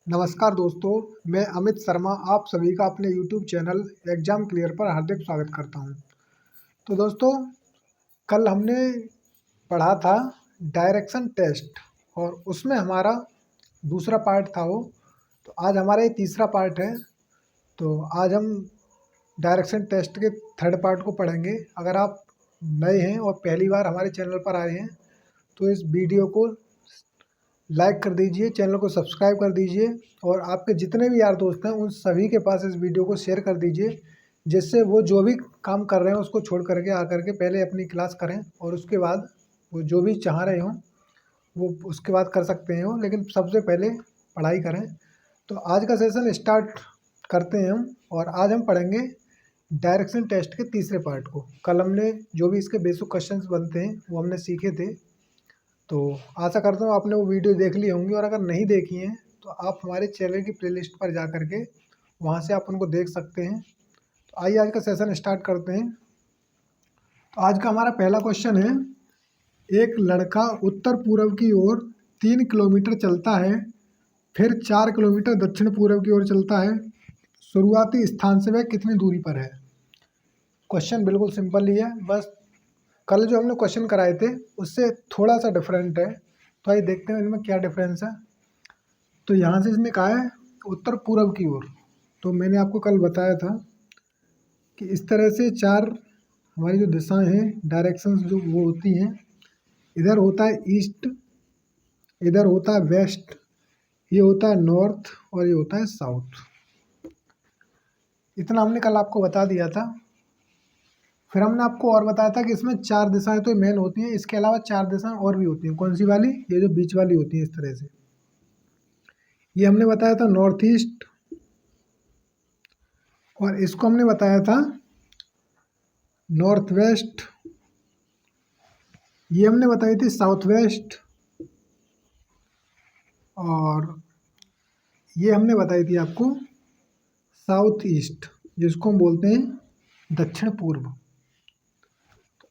नमस्कार दोस्तों, मैं अमित शर्मा आप सभी का अपने YouTube चैनल एग्ज़ाम क्लियर पर हार्दिक स्वागत करता हूं। तो दोस्तों, कल हमने पढ़ा था डायरेक्शन टेस्ट और उसमें हमारा दूसरा पार्ट था वो। तो आज हमारा ये तीसरा पार्ट है। तो आज हम डायरेक्शन टेस्ट के थर्ड पार्ट को पढ़ेंगे। अगर आप नए हैं और पहली बार हमारे चैनल पर आए हैं तो इस वीडियो को लाइक कर दीजिए, चैनल को सब्सक्राइब कर दीजिए और आपके जितने भी यार दोस्त हैं उन सभी के पास इस वीडियो को शेयर कर दीजिए, जिससे वो जो भी काम कर रहे हैं उसको छोड़ करके आकर के पहले अपनी क्लास करें और उसके बाद वो जो भी चाह रहे हों वो उसके बाद कर सकते हैं वो, लेकिन सबसे पहले पढ़ाई करें। तो आज का सेशन स्टार्ट करते हैं हम और आज हम पढ़ेंगे डायरेक्शन टेस्ट के तीसरे पार्ट को। कल हमने जो भी इसके बेसिक क्वेश्चंस बनते हैं वो हमने सीखे थे। तो आशा करता हूँ आपने वो वीडियो देख ली होंगी और अगर नहीं देखी हैं तो आप हमारे चैनल की प्लेलिस्ट पर जा कर के वहाँ से आप उनको देख सकते हैं। तो आइए आज का सेशन स्टार्ट करते हैं। तो आज का हमारा पहला क्वेश्चन है, एक लड़का उत्तर पूर्व की ओर 3 किलोमीटर चलता है, फिर 4 किलोमीटर दक्षिण पूर्व की ओर चलता है। शुरुआती स्थान से वह कितनी दूरी पर है? क्वेश्चन बिल्कुल सिंपल ही है, बस कल जो हमने क्वेश्चन कराए थे उससे थोड़ा सा डिफरेंट है। तो आइए देखते हैं इनमें क्या डिफरेंस है। तो यहाँ से इसने कहा है उत्तर पूर्व की ओर। तो मैंने आपको कल बताया था कि इस तरह से चार हमारी जो दिशाएं हैं, डायरेक्शंस जो वो होती हैं, इधर होता है ईस्ट, इधर होता है वेस्ट, ये होता है नॉर्थ और ये होता है साउथ। इतना हमने कल आपको बता दिया था। फिर हमने आपको और बताया था कि इसमें चार दिशाएं तो मेन होती हैं, इसके अलावा चार दिशाएं और भी होती हैं। कौन सी वाली? ये जो बीच वाली होती है इस तरह से। ये हमने बताया था नॉर्थ ईस्ट और इसको हमने बताया था नॉर्थ वेस्ट, ये हमने बताई थी साउथ वेस्ट और ये हमने बताई थी आपको साउथ ईस्ट, जिसको हम बोलते हैं दक्षिण पूर्व।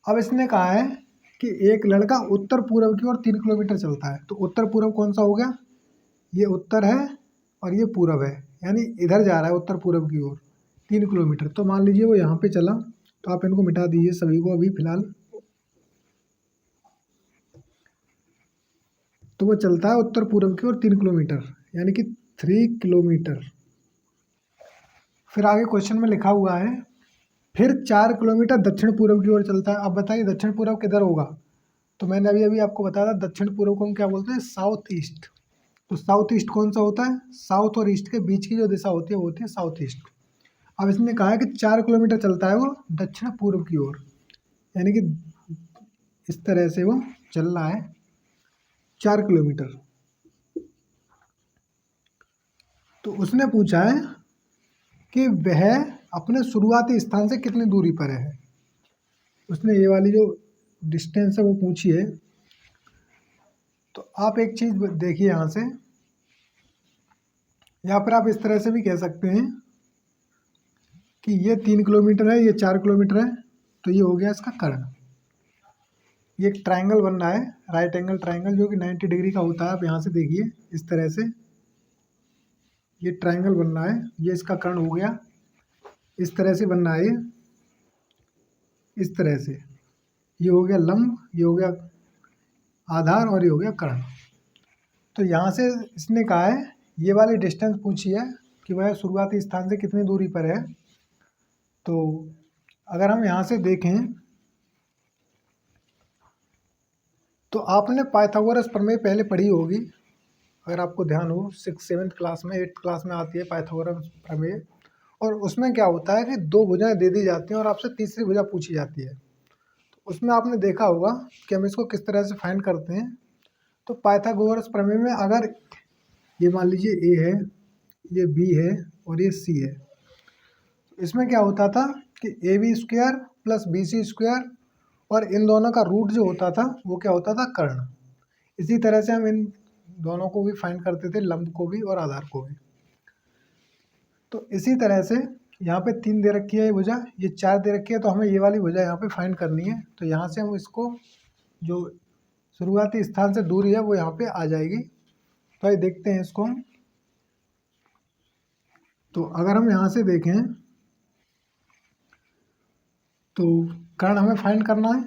अब इसने कहा है कि एक लड़का उत्तर पूर्व की ओर 3 किलोमीटर चलता है। तो उत्तर पूर्व कौन सा हो गया? ये उत्तर है और ये पूर्व है, यानी इधर जा रहा है उत्तर पूर्व की ओर 3 किलोमीटर। तो मान लीजिए वो यहाँ पे चला, तो आप इनको मिटा दीजिए सभी को अभी फिलहाल। तो वो चलता है उत्तर पूर्व की ओर 3 किलोमीटर, यानी कि 3 किलोमीटर। फिर आगे क्वेश्चन में लिखा हुआ है फिर 4 किलोमीटर दक्षिण पूर्व की ओर चलता है। अब बताइए दक्षिण पूर्व किधर होगा? तो मैंने अभी अभी आपको बताया था दक्षिण पूर्व को हम क्या बोलते हैं? South east. तो साउथ ईस्ट कौन सा होता है? साउथ और ईस्ट के बीच की जो दिशा होती है वो होती है साउथ ईस्ट। अब इसने कहा है कि 4 किलोमीटर चलता है वो दक्षिण पूर्व की ओर, यानी कि इस तरह से वो चल रहा है 4 किलोमीटर। तो उसने पूछा है कि वह अपने शुरुआती स्थान से कितनी दूरी पर है। उसने ये वाली जो डिस्टेंस है वो पूछी है। तो आप एक चीज़ देखिए यहाँ से, या फिर आप इस तरह से भी कह सकते हैं कि ये 3 किलोमीटर है, ये 4 किलोमीटर है, तो ये हो गया इसका कर्ण। ये एक ट्रायंगल बन रहा है, राइट एंगल ट्रायंगल, जो कि 90 डिग्री का होता है। आप यहाँ से देखिए इस तरह से ये ट्रायंगल बन रहा है, ये इसका कर्ण हो गया। इस तरह से बन रहा है ये, इस तरह से ये हो गया लंब, ये हो गया आधार और ये हो गया कर्ण। तो यहाँ से इसने कहा है ये वाली डिस्टेंस पूछी है कि वह शुरुआती स्थान से कितनी दूरी पर है। तो अगर हम यहाँ से देखें तो आपने पाइथागोरस प्रमेय पहले पढ़ी होगी, अगर आपको ध्यान हो। 6th 7th क्लास में 8th क्लास में आती है पाइथागोरस प्रमेय। और उसमें क्या होता है कि दो भुजाएं दे दी जाती हैं और आपसे तीसरी भुजा पूछी जाती है। तो उसमें आपने देखा होगा कि हम इसको किस तरह से फाइंड करते हैं। तो पाइथागोरस प्रमेय में अगर ये मान लीजिए ए है, ये बी है और ये सी है, इसमें क्या होता था कि A B square plus B C square और इन दोनों का रूट जो होता था वो क्या होता था? कर्ण। इसी तरह से हम इन दोनों को भी फाइंड करते थे, लंब को भी और आधार को भी। तो इसी तरह से यहाँ पे 3 दे रखी है ये भुजा, ये 4 दे रखी है, तो हमें ये वाली भुजा यहाँ पे फाइंड करनी है। तो यहाँ से हम इसको जो शुरुआती स्थान से दूरी है वो यहाँ पे आ जाएगी। तो आइए देखते हैं इसको हम। तो अगर हम यहाँ से देखें तो कर्ण हमें फाइंड करना है,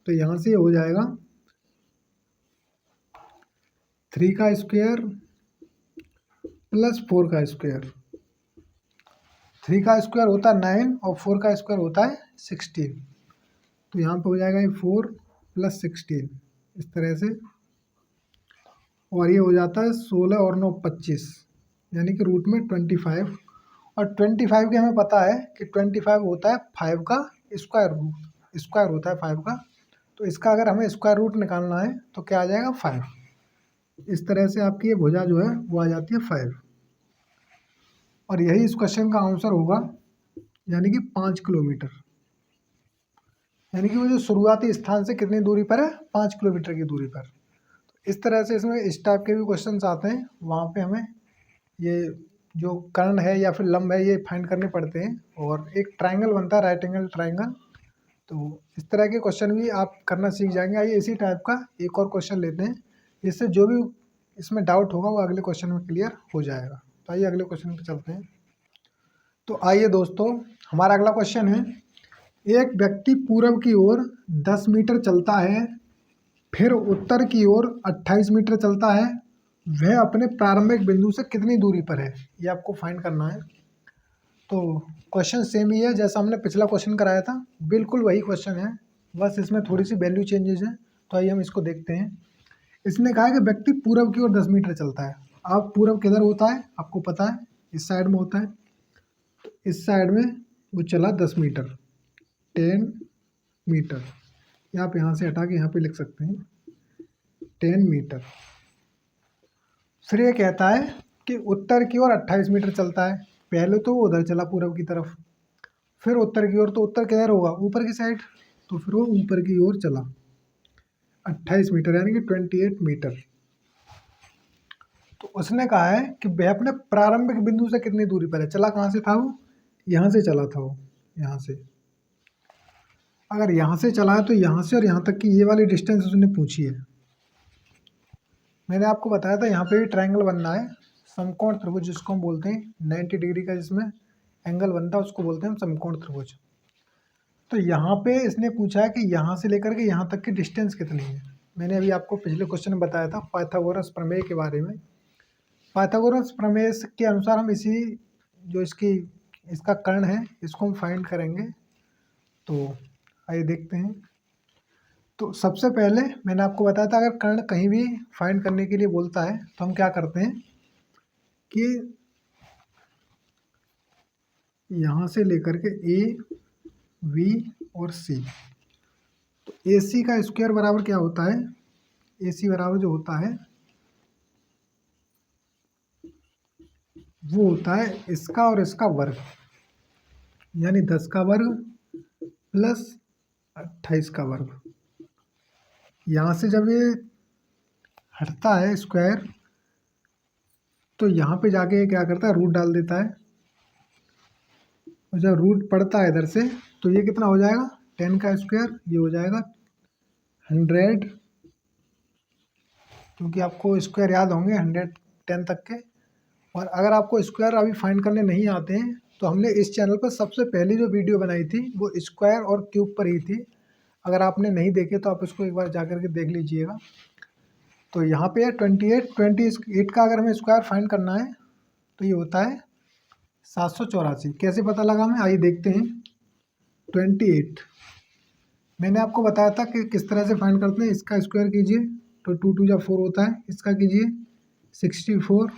तो यहाँ से हो जाएगा 3 का स्क्वायर प्लस 4 का स्क्वायर। 3 का स्क्वायर होता है 9 और 4 का स्क्वायर होता है 16। तो यहाँ पे हो जाएगा ये 4 + 16 इस तरह से, और ये हो जाता है 16 और 9 25, यानी कि रूट में 25। और 25 के हमें पता है कि 25 होता है 5 का स्क्वायर रूट, स्क्वायर होता है 5 का। तो इसका अगर हमें स्क्वायर रूट निकालना है तो क्या आ जाएगा 5। इस तरह से आपकी ये भुजा जो है वो आ जाती है 5, और यही इस क्वेश्चन का आंसर होगा, यानी कि 5 किलोमीटर। यानी कि वो जो शुरुआती स्थान से कितनी दूरी पर है, 5 किलोमीटर की दूरी पर। इस तरह से इसमें इस टाइप के भी क्वेश्चंस आते हैं, वहाँ पे हमें ये जो कर्ण है या फिर लंब है ये फाइंड करने पड़ते हैं, और एक ट्रायंगल बनता है, राइट एंगल ट्रायंगल। तो इस तरह के क्वेश्चन भी आप करना सीख जाएंगे। आइए इसी टाइप का एक और क्वेश्चन लेते हैं, जिससे जो भी इसमें डाउट होगा वो अगले क्वेश्चन में क्लियर हो जाएगा। तो आइए अगले क्वेश्चन पर चलते हैं। तो आइए दोस्तों, हमारा अगला क्वेश्चन है, एक व्यक्ति पूर्व की ओर 10 मीटर चलता है, फिर उत्तर की ओर 28 मीटर चलता है, वह अपने प्रारंभिक बिंदु से कितनी दूरी पर है, ये आपको फाइंड करना है। तो क्वेश्चन सेम ही है जैसा हमने पिछला क्वेश्चन कराया था, बिल्कुल वही क्वेश्चन है, बस इसमें थोड़ी सी वैल्यू चेंजेस है। तो आइए हम इसको देखते हैं। इसने कहा है कि व्यक्ति पूर्व की ओर 10 मीटर चलता है। अब पूर्व किधर होता है आपको पता है, इस साइड में होता है। तो इस साइड में वो चला 10 मीटर, 10 मीटर। आप यहाँ से हटा के यहाँ पे लिख सकते हैं 10 मीटर। फिर ये कहता है कि उत्तर की ओर 28 मीटर चलता है। पहले तो वो उधर चला पूर्व की तरफ, फिर उत्तर की ओर, तो उत्तर किधर होगा, ऊपर की साइड, तो फिर वो ऊपर की ओर चला 28 मीटर, यानी कि 28 मीटर। तो उसने कहा है कि वह अपने प्रारंभिक बिंदु से कितनी दूरी पर है। चला कहाँ से था वो, यहाँ से चला था वो, यहाँ से। अगर यहाँ से चला है तो यहाँ से और यहाँ तक की ये वाली डिस्टेंस उसने पूछी है। मैंने आपको बताया था यहाँ पे भी ट्रायंगल बनना है, समकोण त्रिभुज जिसको हम बोलते हैं, 90 डिग्री का जिसमें एंगल बनता है उसको बोलते हैं हम समकोण त्रिभुज। तो यहाँ पे इसने पूछा है कि यहाँ से लेकर के यहाँ तक की डिस्टेंस कितनी है। मैंने अभी आपको पिछले क्वेश्चन में बताया था पाइथागोरस प्रमेय के बारे में। पाइथागोरस प्रमेय के अनुसार हम इसी जो इसका कर्ण है इसको हम फाइंड करेंगे। तो आइए देखते हैं। तो सबसे पहले मैंने आपको बताया था, अगर कर्ण कहीं भी फाइंड करने के लिए बोलता है तो हम क्या करते हैं कि यहाँ से लेकर के ए, वी और सी, तो ए सी का स्क्वायर बराबर क्या होता है, ए सी बराबर जो होता है वो होता है इसका और इसका वर्ग, यानी 10 का वर्ग प्लस 28 का वर्ग। यहाँ से जब ये हटता है स्क्वायर तो यहाँ पे जाके क्या करता है, रूट डाल देता है, और जब रूट पड़ता है इधर से तो ये कितना हो जाएगा, 10 का स्क्वायर, ये हो जाएगा 100, क्योंकि आपको स्क्वायर याद होंगे 110 तक के। और अगर आपको स्क्वायर अभी फाइंड करने नहीं आते हैं तो हमने इस चैनल पर सबसे पहली जो वीडियो बनाई थी वो स्क्वायर और क्यूब पर ही थी। अगर आपने नहीं देखे तो आप इसको एक बार जा कर के देख लीजिएगा। तो यहाँ पे है 28 का अगर हमें स्क्वायर फाइंड करना है तो ये होता है 784। कैसे पता लगा हमें, आइए देखते हैं। 28 मैंने आपको बताया था कि किस तरह से फाइंड करते हैं। इसका स्क्वायर कीजिए तो 2 2 जा 4 होता है, इसका कीजिए 64,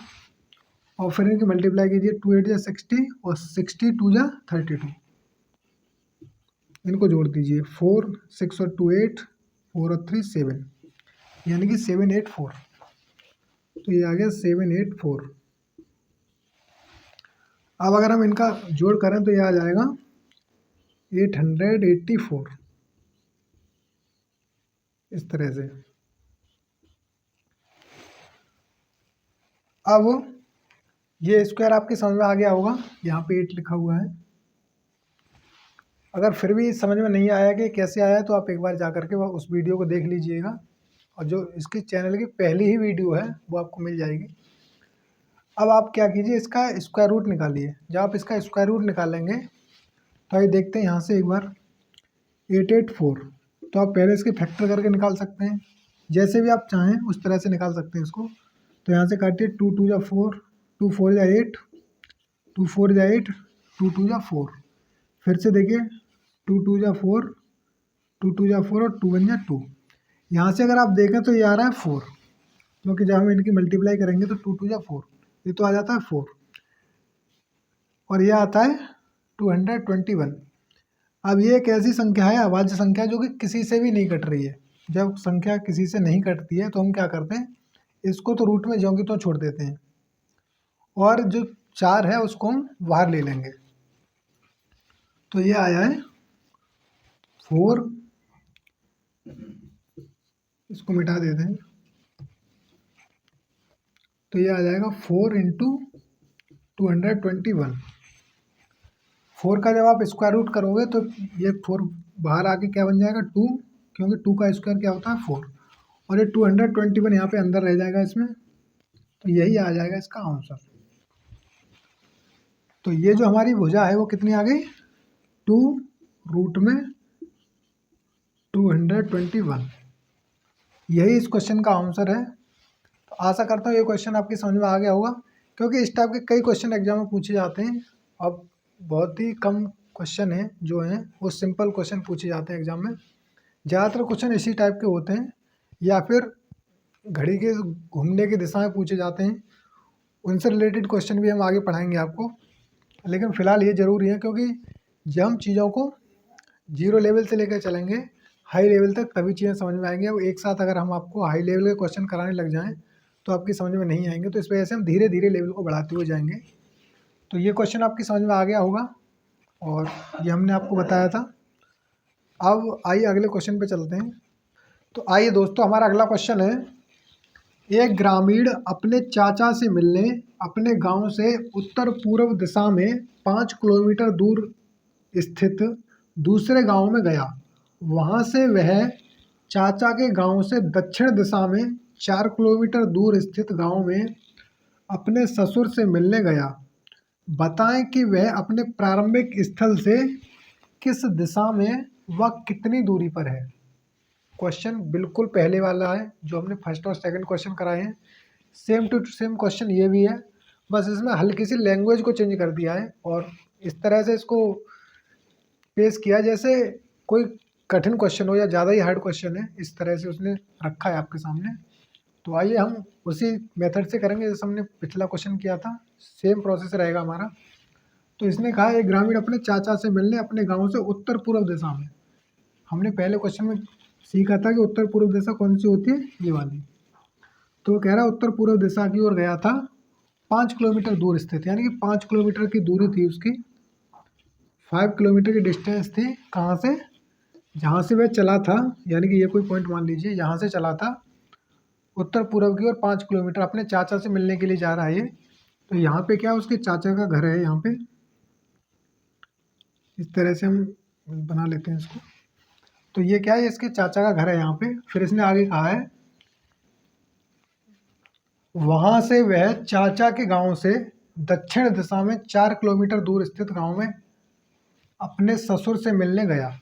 और फिर इनकी मल्टीप्लाई कीजिए, 2 8 जा 60 और 60 2 जा 32, इनको जोड़ दीजिए, 4 6 और 2 8, 4 और 3 7, यानी कि 784। तो ये आ गया 784। अब अगर हम इनका जोड़ करें तो ये आ जाएगा 884, इस तरह से। अब ये स्क्वायर आपके समझ में आ गया होगा, यहाँ पे 8 लिखा हुआ है। अगर फिर भी समझ में नहीं आया कि कैसे आया तो आप एक बार जा करके उस वीडियो को देख लीजिएगा, और जो इसके चैनल की पहली ही वीडियो है वो आपको मिल जाएगी। अब आप क्या कीजिए, इसका स्क्वायर रूट निकालिए। जब आप इसका स्क्वायर रूट निकालेंगे तो आइए देखते हैं यहाँ से एक बार। 884, तो आप पहले इसके फैक्टर करके निकाल सकते हैं, जैसे भी आप चाहें उस तरह से निकाल सकते हैं इसको। तो यहाँ से काटिए, 2 2 जा 4, 2 4 जा 8, 2 4 जा 8, 2 2 जा 4। फिर से देखिए, 2 2 जा 4, 2 2 जा 4 और 2 1 जा 2। यहाँ से अगर आप देखें तो ये आ रहा है 4, क्योंकि जब हम इनकी मल्टीप्लाई करेंगे तो 2 2 जा 4, ये तो आ जाता है 4, और ये आता है 221। अब ये एक ऐसी संख्या है, अभाज्य संख्या, जो कि किसी से भी नहीं कट रही है। जब संख्या किसी से नहीं कटती है तो हम क्या करते हैं, इसको तो रूट में ज्यों की तो छोड़ देते हैं, और जो 4 है उसको हम बाहर ले लेंगे। तो ये आया है 4, इसको मिटा देते हैं, तो ये आ जाएगा 4 इंटू 221। 4 का जब आप स्क्वायर रूट करोगे तो ये 4 बाहर आके क्या बन जाएगा, 2, क्योंकि 2 का स्क्वायर क्या होता है 4, और ये 221 यहाँ पे अंदर रह जाएगा इसमें, तो यही आ जाएगा इसका आंसर। तो ये जो हमारी भुजा है वो कितनी आ गई, 2 रूट में 221, यही इस क्वेश्चन का आंसर है। तो आशा करता हूँ ये क्वेश्चन आपकी समझ में आ गया होगा, क्योंकि इस टाइप के कई क्वेश्चन एग्जाम में पूछे जाते हैं। अब बहुत ही कम क्वेश्चन हैं जो हैं वो सिंपल क्वेश्चन पूछे जाते हैं एग्जाम में। ज़्यादातर क्वेश्चन इसी टाइप के होते हैं, या फिर घड़ी के घूमने की दिशा में पूछे जाते हैं। उनसे रिलेटेड क्वेश्चन भी हम आगे पढ़ाएंगे आपको, लेकिन फ़िलहाल ये ज़रूरी है, क्योंकि जब हम चीज़ों को जीरो लेवल से लेकर चलेंगे हाई लेवल तक, तभी चीज़ें समझ में आएंगी। अब एक साथ अगर हम आपको हाई लेवल के क्वेश्चन कराने लग जाएं तो आपकी समझ में नहीं आएंगे, तो इस वजह से हम धीरे धीरे लेवल को बढ़ाते हुए जाएंगे। तो ये क्वेश्चन आपकी समझ में आ गया होगा, और ये हमने आपको बताया था। अब आइए अगले क्वेश्चन पे चलते हैं। तो आइए दोस्तों, हमारा अगला क्वेश्चन है, एक ग्रामीण अपने चाचा से मिलने अपने गांव से उत्तर पूर्व दिशा में 5 किलोमीटर दूर स्थित दूसरे गांव में गया। वहां से वह चाचा के गांव से दक्षिण दिशा में 4 किलोमीटर दूर स्थित गांव में अपने ससुर से मिलने गया। बताएं कि वह अपने प्रारंभिक स्थल से किस दिशा में व कितनी दूरी पर है। क्वेश्चन बिल्कुल पहले वाला है जो हमने फर्स्ट और सेकंड क्वेश्चन कराए हैं, सेम टू सेम क्वेश्चन ये भी है, बस इसमें हल्की सी लैंग्वेज को चेंज कर दिया है, और इस तरह से इसको पेश किया जैसे कोई कठिन क्वेश्चन हो या ज़्यादा ही हार्ड क्वेश्चन है, इस तरह से उसने रखा है आपके सामने। तो आइए हम उसी मेथड से करेंगे जैसे हमने पिछला क्वेश्चन किया था, सेम प्रोसेस रहेगा हमारा। तो इसने कहा, एक ग्रामीण अपने चाचा से मिलने अपने गांव से उत्तर पूर्व दिशा में। हमने पहले क्वेश्चन में सीखा था कि उत्तर पूर्व दिशा कौन सी होती है, ये वाली। तो वो कह रहा है उत्तर पूर्व दिशा की ओर गया था, 5 किलोमीटर दूर स्थित, यानी कि 5 किलोमीटर की दूरी थी उसकी, 5 किलोमीटर की डिस्टेंस थी। कहाँ से, जहाँ से वह चला था, यानी कि ये कोई पॉइंट मान लीजिए, यहाँ से चला था उत्तर पूर्व की ओर 5 किलोमीटर, अपने चाचा से मिलने के लिए जा रहा है ये। तो यहाँ पे क्या, उसके चाचा का घर है, यहाँ पे इस तरह से हम बना लेते हैं इसको। तो ये क्या है, इसके चाचा का घर है यहाँ पे। फिर इसने आगे कहा है, वहां से वह चाचा के गांव से दक्षिण दिशा में 4 किलोमीटर दूर स्थित गांव में अपने ससुर से मिलने गया।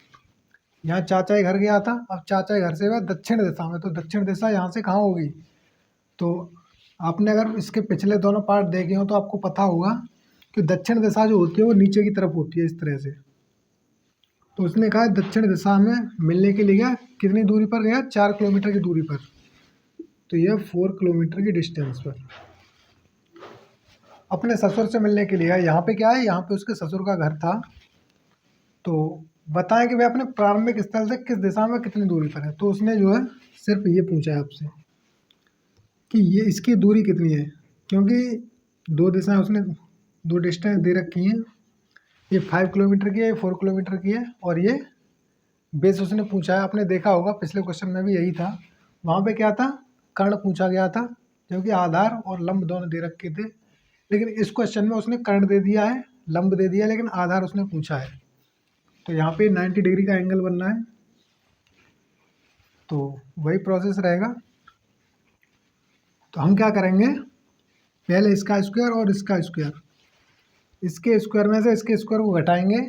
यहाँ चाचा के घर गया था, अब चाचा के घर से वह दक्षिण दिशा में, तो दक्षिण दिशा यहाँ से कहाँ होगी। तो आपने अगर इसके पिछले दोनों पार्ट देखे हो तो आपको पता होगा कि दक्षिण दिशा जो होती है वो नीचे की तरफ होती है, इस तरह से। तो उसने कहा दक्षिण दिशा में मिलने के लिए गया, कितनी दूरी पर गया, 4 किलोमीटर की दूरी पर। तो यह 4 किलोमीटर की डिस्टेंस पर अपने ससुर से मिलने के लिए गया। यहाँ पे क्या है, यहाँ पे उसके ससुर का घर था। तो बताएं कि वह अपने प्रारंभिक स्थल से किस दिशा में कितनी दूरी पर है। तो उसने जो है सिर्फ ये पूछा है आपसे कि ये इसकी दूरी कितनी है, क्योंकि दो दिशाएं उसने, दो डिस्टेंस दे रखी हैं, ये 5 किलोमीटर की है, ये 4 किलोमीटर की है, और ये बेस उसने पूछा है। आपने देखा होगा पिछले क्वेश्चन में भी यही था, वहाँ पे क्या था, कर्ण पूछा गया था, जबकि आधार और लंब दोनों दे रखे थे। लेकिन इस क्वेश्चन में उसने कर्ण दे दिया है, लंब दे दिया, लेकिन आधार उसने पूछा है। तो यहाँ पे 90 डिग्री का एंगल बनना है, तो वही प्रोसेस रहेगा। तो हम क्या करेंगे, पहले इसका स्क्वायर और इसका स्क्वायर, इसके स्क्वायर में से इसके स्क्वायर को घटाएंगे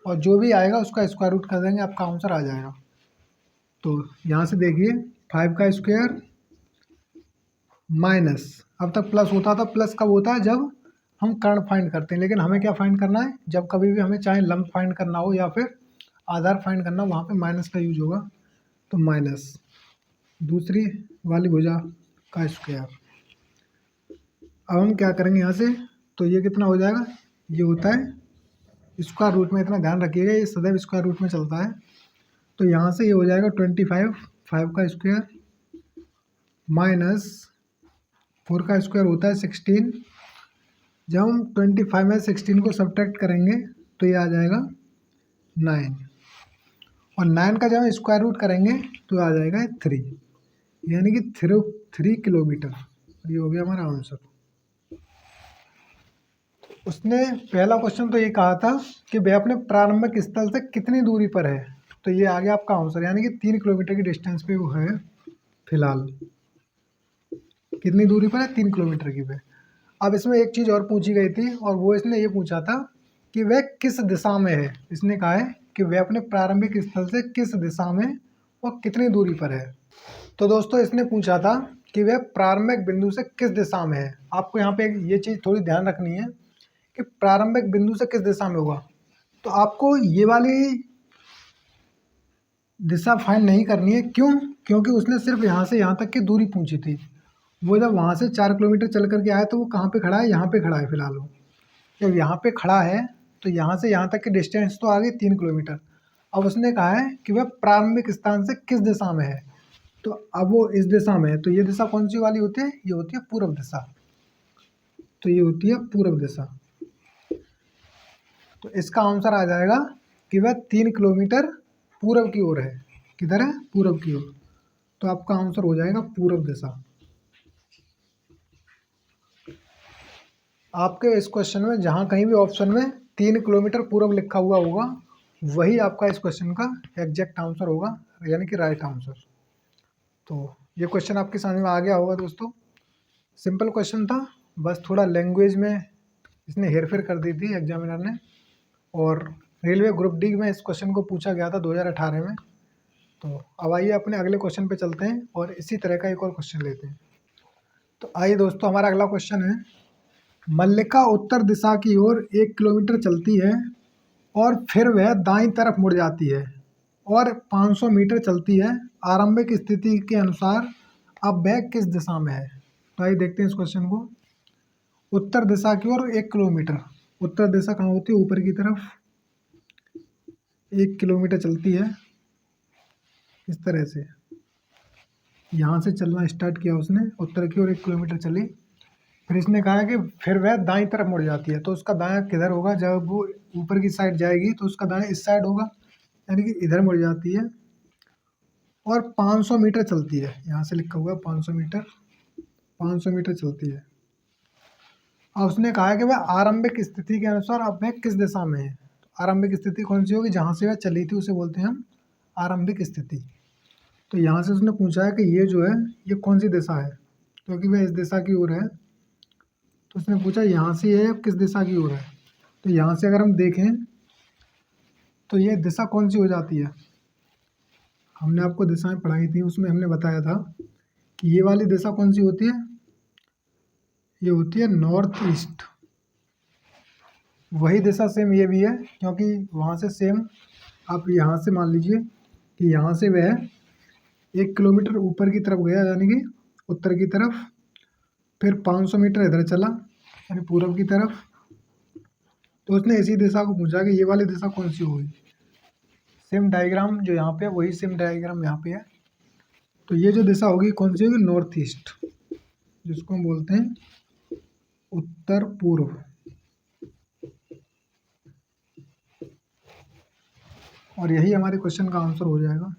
और जो भी आएगा उसका स्क्वायर रूट कर देंगे, आपका आंसर आ जाएगा। तो यहाँ से देखिए 5 का स्क्वायर माइनस, अब तक प्लस होता था, प्लस कब होता है जब हम कर्ण फाइंड करते हैं, लेकिन हमें क्या फाइंड करना है, जब कभी भी हमें चाहे लंब फाइंड करना हो या फिर आधार फाइंड करना हो, वहाँ पे माइनस का यूज होगा। तो माइनस दूसरी वाली भुजा का स्क्वायर। अब हम क्या करेंगे यहाँ से, तो ये कितना हो जाएगा, ये होता है स्क्वायर रूट में, इतना ध्यान रखिएगा ये सदैव स्क्वायर रूट में चलता है। तो यहाँ से ये हो जाएगा 25, 5 का स्क्वायर माइनस 4 का स्क्वायर होता है 16। जब हम 25 में 16 को सब्ट्रैक्ट करेंगे तो ये आ जाएगा 9, और 9 का जब हम स्क्वायर रूट करेंगे तो आ जाएगा 3, यानी कि 3 किलोमीटर। ये हो गया हमारा आंसर। उसने पहला क्वेश्चन तो ये कहा था कि वह अपने प्रारंभिक स्थल से कितनी दूरी पर है, तो ये आ गया आपका आंसर, यानी कि 3 किलोमीटर की डिस्टेंस पे वो है फिलहाल। कितनी दूरी पर है, 3 किलोमीटर की पे। अब इसमें एक चीज़ और पूछी गई थी, और वो इसने ये पूछा था कि वह किस दिशा में है। इसने कहा है कि वह अपने प्रारंभिक स्थल से किस दिशा में और कितनी दूरी पर है। तो दोस्तों इसने पूछा था कि वह प्रारंभिक बिंदु से किस दिशा में है। आपको यहाँ पे ये चीज़ थोड़ी ध्यान रखनी है कि प्रारंभिक बिंदु से किस दिशा में होगा। तो आपको ये वाली दिशा फाइंड नहीं करनी है, क्यों, क्योंकि उसने सिर्फ यहाँ से यहाँ तक की दूरी पूछी थी। वो जब वहाँ से 4 किलोमीटर चल करके आया तो वो कहाँ पे खड़ा है, यहाँ पे खड़ा है फिलहाल। वो जब यहाँ पे खड़ा है तो यहाँ से यहाँ तक की डिस्टेंस तो आ गई 3 किलोमीटर। अब उसने कहा है कि वह प्रारंभिक स्थान से किस दिशा में है, तो अब वो इस दिशा में है। तो ये दिशा कौन सी वाली होती है, ये होती है पूर्व दिशा। तो ये होती है पूर्व दिशा। तो इसका आंसर आ जाएगा कि वह 3 किलोमीटर पूर्व की ओर है। किधर है, पूर्व की ओर। तो आपका आंसर हो जाएगा पूर्व दिशा। आपके इस क्वेश्चन में जहाँ कहीं भी ऑप्शन में 3 किलोमीटर पूर्व लिखा हुआ होगा, वही आपका इस क्वेश्चन का एग्जैक्ट आंसर होगा, यानी कि राइट आंसर। तो ये क्वेश्चन आपके समझ में आ गया होगा दोस्तों। सिंपल क्वेश्चन था, बस थोड़ा लैंग्वेज में इसने हेरफेर कर दी थी एग्जामिनर ने। और रेलवे ग्रुप डी में इस क्वेश्चन को पूछा गया था 2018 में। तो अब आइए अपने अगले क्वेश्चन पे चलते हैं और इसी तरह का एक और क्वेश्चन लेते हैं। तो आइए दोस्तों, हमारा अगला क्वेश्चन है, मल्लिका उत्तर दिशा की ओर 1 किलोमीटर चलती है और फिर वह दाईं तरफ मुड़ जाती है और 500 मीटर चलती है। आरंभिक स्थिति के अनुसार अब वह किस दिशा में है। तो आइए देखते हैं इस क्वेश्चन को। उत्तर दिशा की ओर 1 किलोमीटर, उत्तर दिशा कहाँ होती है, ऊपर की तरफ। 1 किलोमीटर चलती है इस तरह से, यहाँ से चलना स्टार्ट किया उसने, उत्तर की ओर 1 किलोमीटर चली। फिर इसने कहा है कि फिर वह दाईं तरफ मुड़ जाती है। तो उसका दायां किधर होगा, जब वो ऊपर की साइड जाएगी तो उसका दायां इस साइड होगा, यानी कि इधर मुड़ जाती है और 500 मीटर चलती है। यहाँ से लिखा हुआ है 500 मीटर, 500 मीटर चलती है। और उसने कहा है कि वह आरंभिक स्थिति के अनुसार अब वह किस दिशा में है। आरंभिक स्थिति कौन सी होगी, जहाँ से वह चली थी उसे बोलते हैं हम आरंभिक स्थिति। तो यहाँ से उसने पूछा है कि ये जो है ये कौन सी दिशा है, क्योंकि वह इस दिशा की ओर है। तो उसने पूछा यहाँ से ये किस दिशा की ओर है। तो यहाँ से अगर हम देखें तो ये दिशा कौन सी हो जाती है, हमने आपको दिशाएं पढ़ाई थी, उसमें हमने बताया था कि ये वाली दिशा कौन सी होती है, ये होती है नॉर्थ ईस्ट। वही दिशा सेम ये भी है, क्योंकि वहाँ से सेम आप यहाँ से मान लीजिए कि यहाँ से वह 1 किलोमीटर ऊपर की तरफ गया, यानी कि उत्तर की तरफ। फिर 500 मीटर इधर चला, यानी पूर्व की तरफ। तो उसने इसी दिशा को पूछा कि ये वाली दिशा कौन सी होगी। सेम डायग्राम जो यहाँ पे है वही सेम डायग्राम यहाँ पे है। तो ये जो दिशा होगी कौन सी होगी, नॉर्थ ईस्ट, जिसको हम बोलते हैं उत्तर पूर्व। और यही हमारे क्वेश्चन का आंसर हो जाएगा।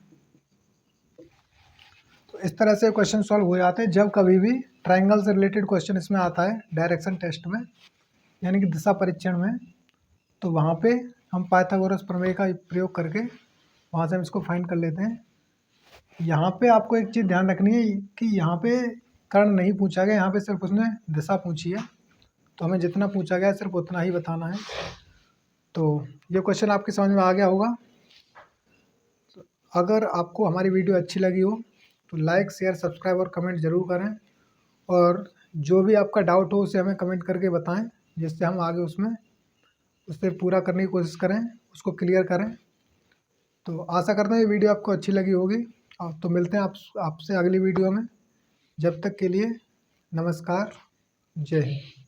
तो इस तरह से क्वेश्चन सॉल्व हो जाते हैं जब कभी भी ट्रायंगल से रिलेटेड क्वेश्चन इसमें आता है डायरेक्शन टेस्ट में, यानी कि दिशा परीक्षण में। तो वहाँ पे हम पाइथागोरस प्रमेय का प्रयोग करके वहाँ से हम इसको फाइंड कर लेते हैं। यहाँ पे आपको एक चीज़ ध्यान रखनी है कि यहाँ पे कर्ण नहीं पूछा गया, यहाँ पे सिर्फ उसने दिशा पूछी है, तो हमें जितना पूछा गया सिर्फ उतना ही बताना है। तो ये क्वेश्चन आपके समझ में आ गया होगा। अगर आपको हमारी वीडियो अच्छी लगी हो तो लाइक, शेयर, सब्सक्राइब और कमेंट ज़रूर करें, और जो भी आपका डाउट हो उसे हमें कमेंट करके बताएं, जिससे हम आगे उससे पूरा करने की कोशिश करें, उसको क्लियर करें। तो आशा करते हैं ये वीडियो आपको अच्छी लगी होगी। तो मिलते हैं आपसे अगली वीडियो में। जब तक के लिए नमस्कार, जय हिंद।